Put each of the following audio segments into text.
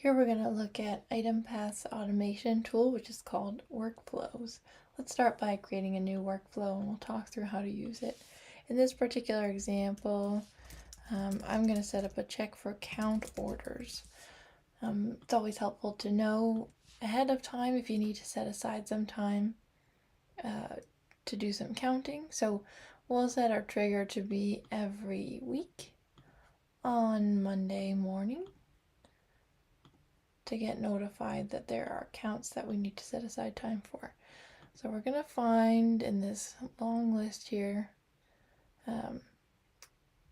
Here we're going to look at ItemPath's automation tool, which is called workflows. Let's start by creating a new workflow and we'll talk through how to use it. In this particular example, I'm going to set up a check for count orders. It's always helpful to know ahead of time if you need to set aside some time to do some counting. So we'll set our trigger to be every week on Monday morning to get notified that there are counts that we need to set aside time for. So we're going to find in this long list here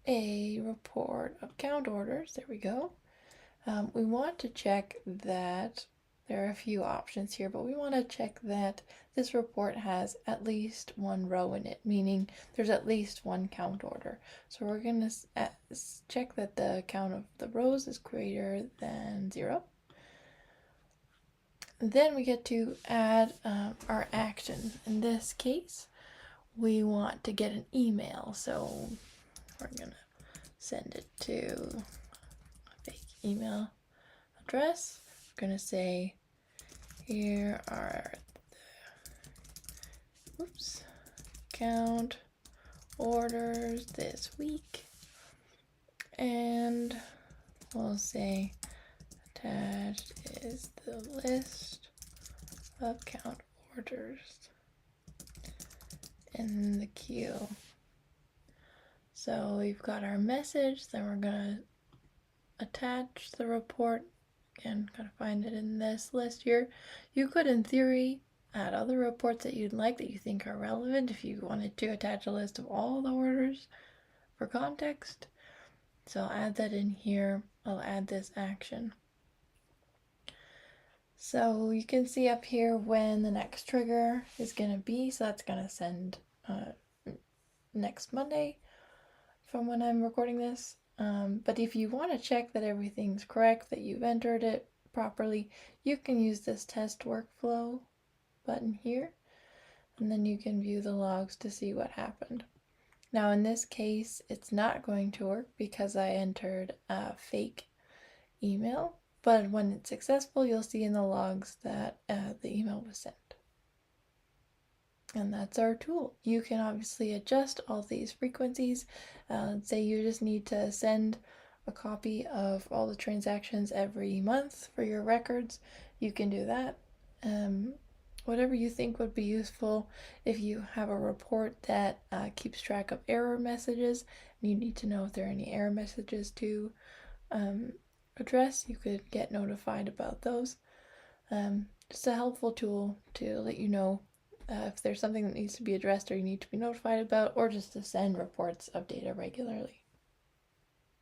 a report of count orders. There we go. We want to check that there are a few options here, but we want to check that this report has at least one row in it, meaning there's at least one count order. So we're going to check that the count of the rows is greater than 0. Then we get to add our action. In this case, we want to get an email. So we're going to send it to a fake email address. We're going to say, here are the count orders this week. And we'll say, attached is the list of count orders in the queue. So we've got our message, then we're going to attach the report. Again, gotta find it in this list here. You could, in theory, add other reports that you'd like that you think are relevant if you wanted to attach a list of all the orders for context. So I'll add that in here. I'll add this action. So you can see up here when the next trigger is going to be. So that's going to send next Monday from when I'm recording this. But if you want to check that everything's correct, that you've entered it properly, you can use this test workflow button here. And then you can view the logs to see what happened. Now in this case, it's not going to work because I entered a fake email. But when it's successful, you'll see in the logs that the email was sent. And that's our tool. You can obviously adjust all these frequencies. Say you just need to send a copy of all the transactions every month for your records. You can do that. Whatever you think would be useful. If you have a report that keeps track of error messages, and you need to know if there are any error messages to address, you could get notified about those. Just a helpful tool to let you know if there's something that needs to be addressed or you need to be notified about, or just to send reports of data regularly.